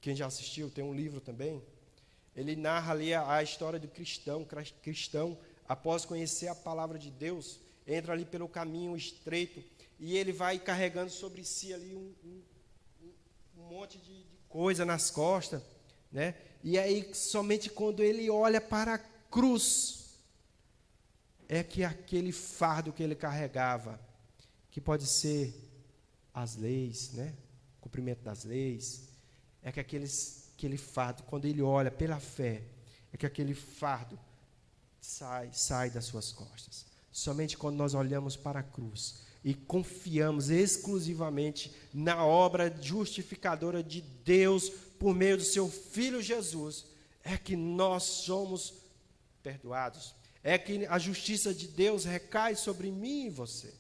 quem já assistiu, tem um livro também, ele narra ali a história do cristão, após conhecer a palavra de Deus, entra ali pelo caminho estreito, e ele vai carregando sobre si ali um monte de coisa nas costas, né? E aí, somente quando ele olha para a cruz, é que aquele fardo que ele carregava, que pode ser as leis, né? O cumprimento das leis, é que aquele fardo, quando ele olha pela fé, é que aquele fardo sai das suas costas. Somente quando nós olhamos para a cruz e confiamos exclusivamente na obra justificadora de Deus por meio do seu Filho Jesus, é que nós somos perdoados. É que a justiça de Deus recai sobre mim e você.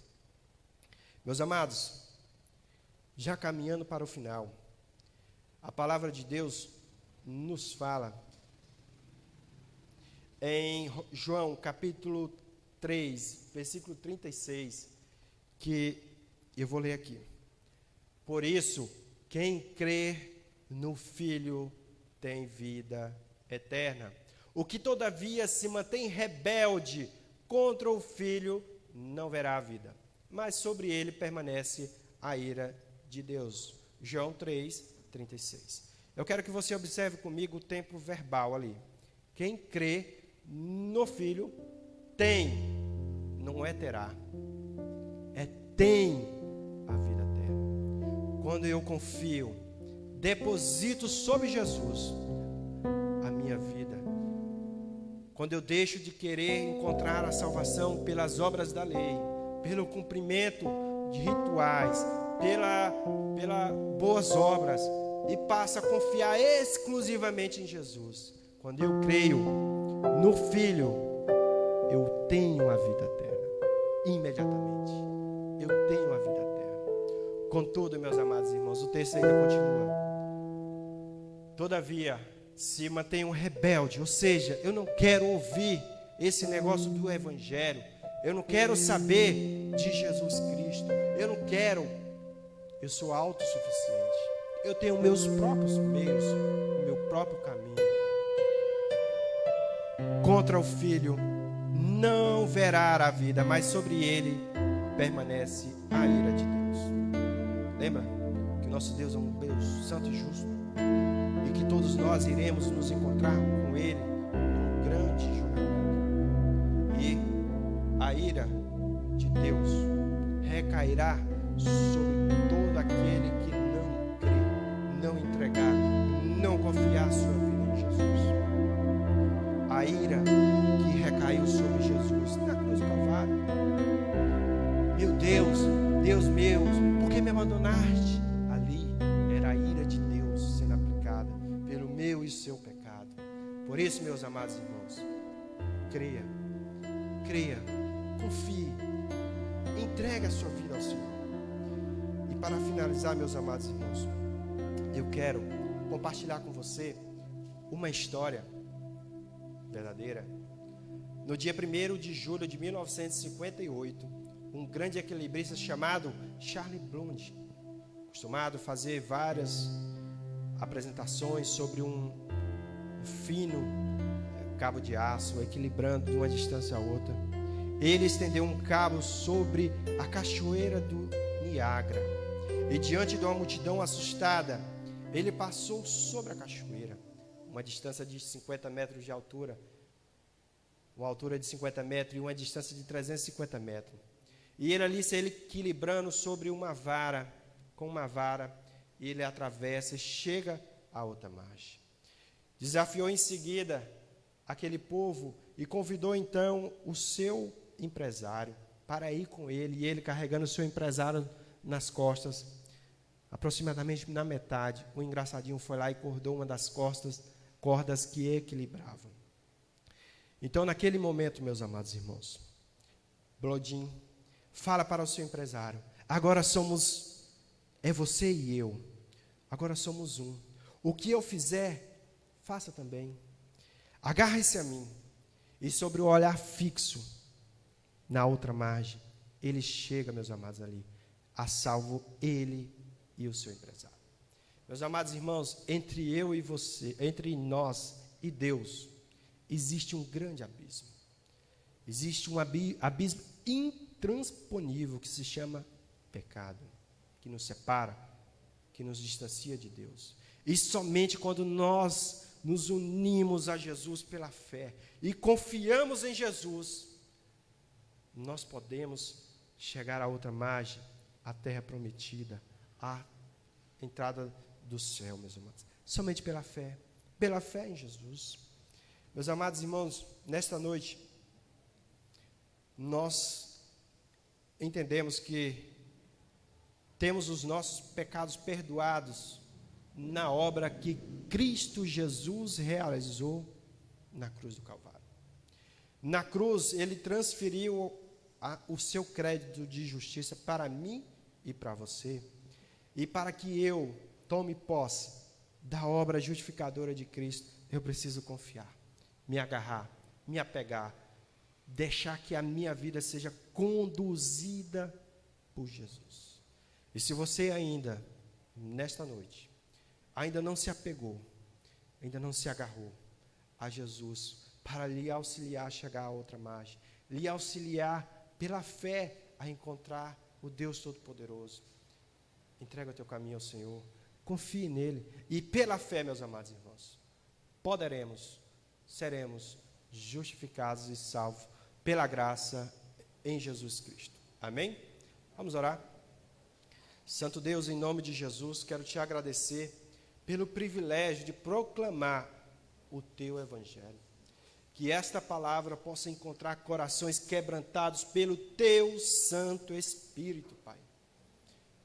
Meus amados, já caminhando para o final, a palavra de Deus nos fala em João capítulo 3, versículo 36, que eu vou ler aqui. Por isso, quem crê no Filho tem vida eterna. O que todavia se mantém rebelde contra o Filho não verá a vida, mas sobre ele permanece a ira de Deus. João 3, 36. Eu quero que você observe comigo o tempo verbal ali. Quem crê no Filho tem, não é terá, é tem a vida eterna. Quando eu confio, deposito sobre Jesus a minha vida. Quando eu deixo de querer encontrar a salvação pelas obras da lei, pelo cumprimento de rituais, pelas boas obras, e passo a confiar exclusivamente em Jesus. Quando eu creio no Filho, eu tenho a vida eterna. Imediatamente, eu tenho a vida eterna. Contudo, meus amados irmãos, o texto ainda continua. Todavia, se mantém um rebelde, ou seja, eu não quero ouvir esse negócio do Evangelho, eu não quero saber de Jesus Cristo, eu sou autossuficiente, eu tenho meus próprios meios, o meu próprio caminho. Contra o Filho não verá a vida, mas sobre ele permanece a ira de Deus. Lembra que o nosso Deus é um Deus santo e justo, e que todos nós iremos nos encontrar com ele num grande julgamento. E a ira de Deus recairá sobre todo aquele que não crê, não entregar, não confiar sua vida em Jesus. A ira que recaiu sobre Jesus na cruz do Calvário. Meu Deus, Deus meu, por que me abandonaste? Ali era a ira de Deus sendo aplicada pelo meu e seu pecado. Por isso, meus amados irmãos, creia, confie, entregue a sua vida ao Senhor. E para finalizar, meus amados irmãos, eu quero compartilhar com você uma história verdadeira. No dia 1º de julho de 1958, um grande equilibrista chamado Charlie Blund, acostumado a fazer várias apresentações sobre um fino cabo de aço, equilibrando de uma distância a outra, ele estendeu um cabo sobre a cachoeira do Niágara, e diante de uma multidão assustada, ele passou sobre a cachoeira, uma distância de 50 metros de altura, uma altura de 50 metros e uma distância de 350 metros. E ele ali se equilibrando sobre uma vara com uma vara, ele atravessa e chega à outra margem. Desafiou em seguida aquele povo e convidou então o seu empresário para ir com ele, e ele carregando o seu empresário nas costas, aproximadamente na metade, o engraçadinho foi lá e cortou uma das cordas que equilibravam. Então, naquele momento, meus amados irmãos, Blodim fala para o seu empresário: agora é você e eu, agora somos um. O que eu fizer, faça também. Agarre-se a mim. E sobre o olhar fixo na outra margem, ele chega, meus amados, ali, a salvo ele e o seu empresário. Meus amados irmãos, entre eu e você, entre nós e Deus, existe um grande abismo. Existe um abismo intransponível que se chama pecado, que nos separa, que nos distancia de Deus. E somente quando nós nos unimos a Jesus pela fé e confiamos em Jesus, nós podemos chegar a outra margem, a terra prometida, a entrada do céu, meus amados. Somente pela fé em Jesus. Meus amados irmãos, nesta noite, nós entendemos que temos os nossos pecados perdoados na obra que Cristo Jesus realizou na cruz do Calvário. Na cruz, ele transferiu o seu crédito de justiça para mim e para você, e para que eu tome posse da obra justificadora de Cristo, eu preciso confiar, me agarrar, me apegar, deixar que a minha vida seja conduzida por Jesus. E se você ainda, nesta noite, ainda não se apegou, ainda não se agarrou a Jesus para lhe auxiliar a chegar a outra margem, lhe auxiliar pela fé a encontrar o Deus Todo-Poderoso, entrega o teu caminho ao Senhor, confie nele, e pela fé, meus amados irmãos, seremos justificados e salvos pela graça em Jesus Cristo. Amém? Vamos orar? Santo Deus, em nome de Jesus, quero te agradecer pelo privilégio de proclamar o teu evangelho. Que esta palavra possa encontrar corações quebrantados pelo teu Santo Espírito, Pai.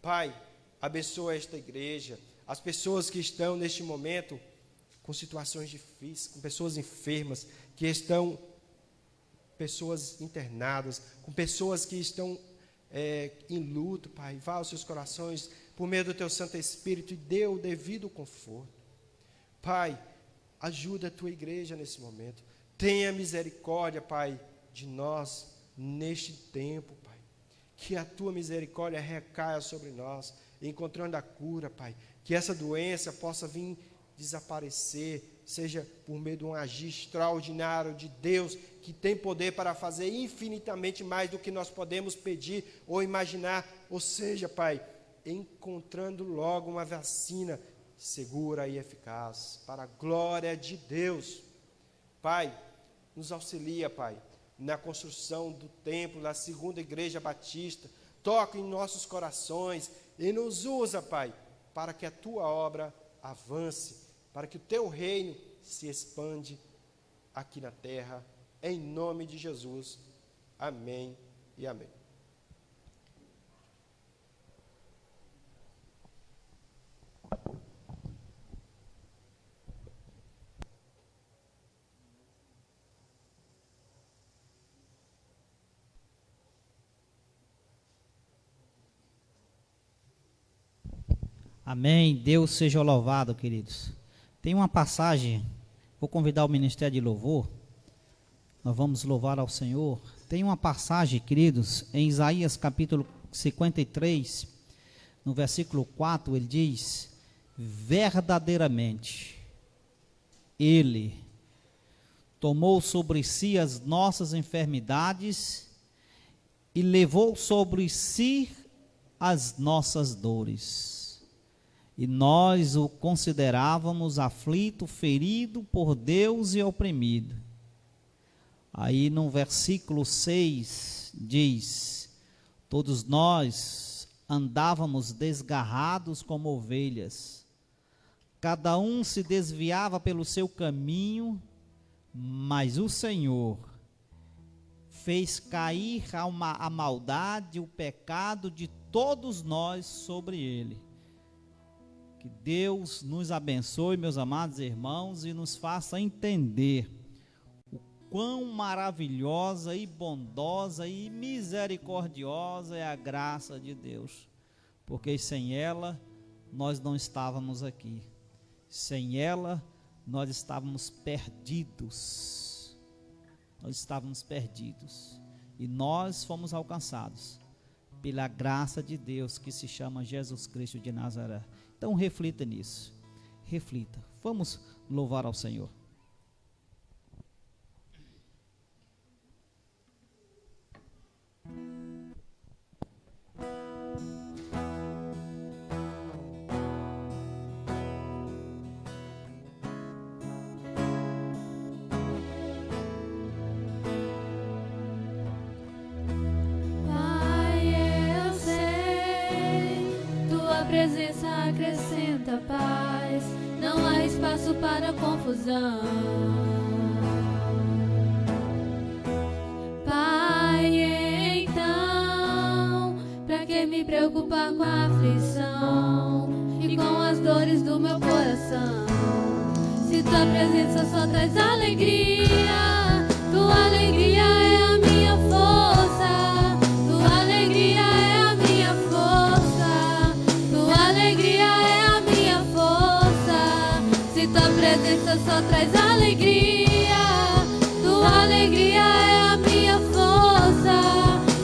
Pai, abençoa esta igreja, as pessoas que estão neste momento com situações difíceis, com pessoas enfermas, pessoas internadas, com pessoas que estão em luto, Pai. Vá aos seus corações por meio do teu Santo Espírito e dê o devido conforto. Pai, ajuda a tua igreja nesse momento. Tenha misericórdia, Pai, de nós neste tempo, Pai. Que a tua misericórdia recaia sobre nós, encontrando a cura, Pai. Que essa doença possa vir desaparecer, seja por meio de um agir extraordinário de Deus, que tem poder para fazer infinitamente mais do que nós podemos pedir ou imaginar. Ou seja, Pai, encontrando logo uma vacina segura e eficaz, para a glória de Deus. Pai, nos auxilia, Pai, na construção do templo, da segunda igreja batista. Toca em nossos corações e nos usa, Pai, para que a tua obra avance, para que o teu reino se expande aqui na terra, em nome de Jesus. Amém e amém. Amém. Deus seja louvado, queridos. Tem uma passagem, vou convidar o Ministério de Louvor, nós vamos louvar ao Senhor. Tem uma passagem, queridos, em Isaías capítulo 53, no versículo 4, ele diz: verdadeiramente, Ele tomou sobre si as nossas enfermidades e levou sobre si as nossas dores. E nós o considerávamos aflito, ferido por Deus e oprimido. Aí no versículo 6 diz: todos nós andávamos desgarrados como ovelhas. Cada um se desviava pelo seu caminho, mas o Senhor fez cair a maldade, o pecado de todos nós sobre ele. Que Deus nos abençoe, meus amados irmãos, e nos faça entender o quão maravilhosa e bondosa e misericordiosa é a graça de Deus, porque sem ela nós não estávamos aqui, sem ela nós estávamos perdidos, e nós fomos alcançados pela graça de Deus que se chama Jesus Cristo de Nazaré. Então reflita nisso, reflita. Vamos louvar ao Senhor. Presença acrescenta paz, não há espaço para confusão. Pai, então, pra que me preocupar com a aflição e com as dores do meu coração? Se tua presença só traz alegria, tua alegria é a minha força, tua alegria é a minha força. Alegria é a minha força. Se tua presença só traz alegria, tua alegria é a minha força.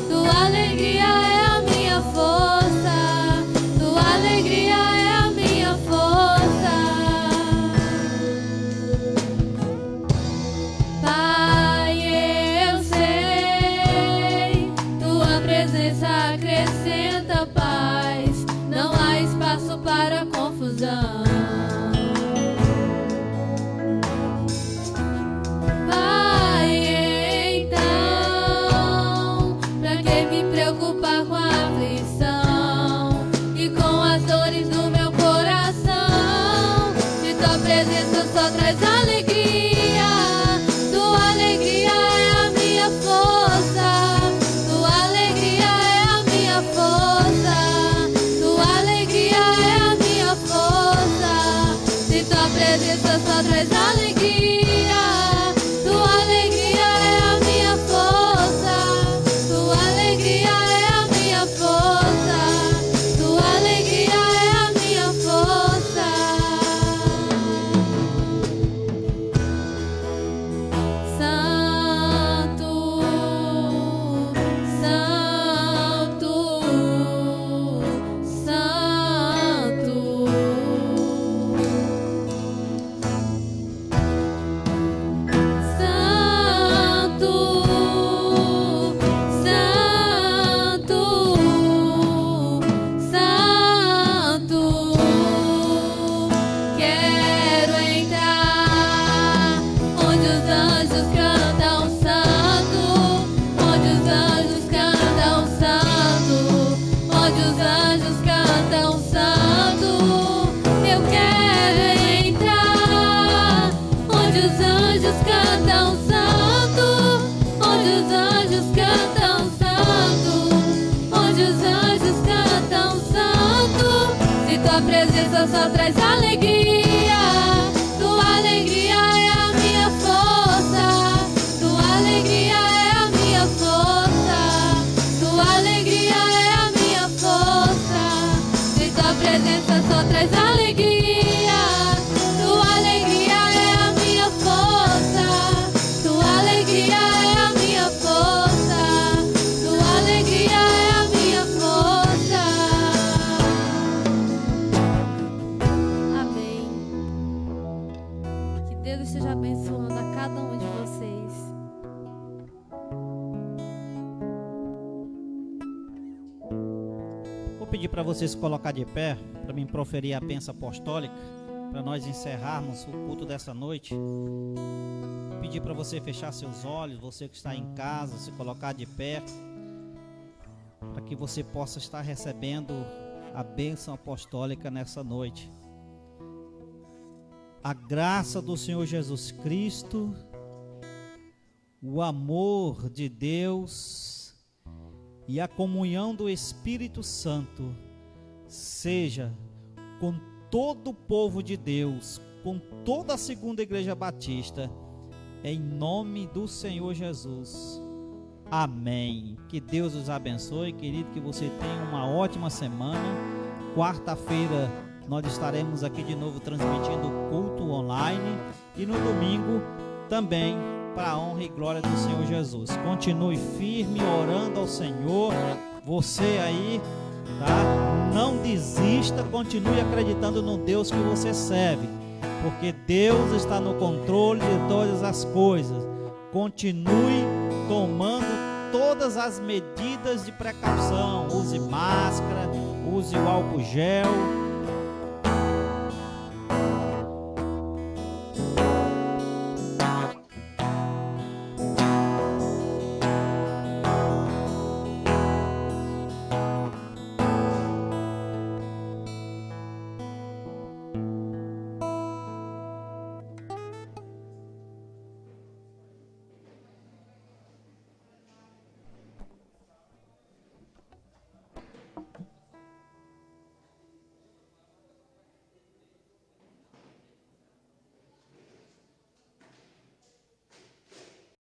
Tua alegria é a minha força. Tua alegria é a minha força. Pai, eu sei, tua presença acrescenta paz, não há espaço para confusão. Pai, então, pra que me preocupar com a aflição e com as dores do meu coração? Se tua presença só traz alegria, tua alegria é a minha força. Tua alegria é a minha força. Tua alegria é a minha força. Se tua presença só traz alegria, tua alegria é a minha força. Tua alegria é a minha força. Tua alegria é a minha força. Santo, Santo, Santo. presença só traz alegria. Tua alegria é a minha força. Tua alegria é a minha força. Tua alegria é a minha força. Se tua presença só traz alegria. Tua alegria é a minha força. Tua alegria é a minha força. Tua alegria é a minha força. Amém. Que Deus esteja abençoando a cada um de vocês. Vou pedir para vocês se colocar de pé, para mim proferir a bênção apostólica, para nós encerrarmos o culto dessa noite. Vou pedir para você fechar seus olhos, você que está em casa, se colocar de pé. para que você possa estar recebendo a bênção apostólica nessa noite. A graça do Senhor Jesus Cristo, o amor de Deus e a comunhão do Espírito Santo seja com todo o povo de Deus, com toda a Segunda Igreja Batista, em nome do Senhor Jesus. Amém. Que Deus os abençoe, querido, que você tenha uma ótima semana. Quarta-feira nós estaremos aqui de novo transmitindo o culto online e no domingo também, para a honra e glória do Senhor Jesus. Continue firme orando ao Senhor. Você aí, tá? Não desista, continue acreditando no Deus que você serve, porque Deus está no controle de todas as coisas. Continue tomando todas as medidas de precaução. Use máscara, use o álcool gel,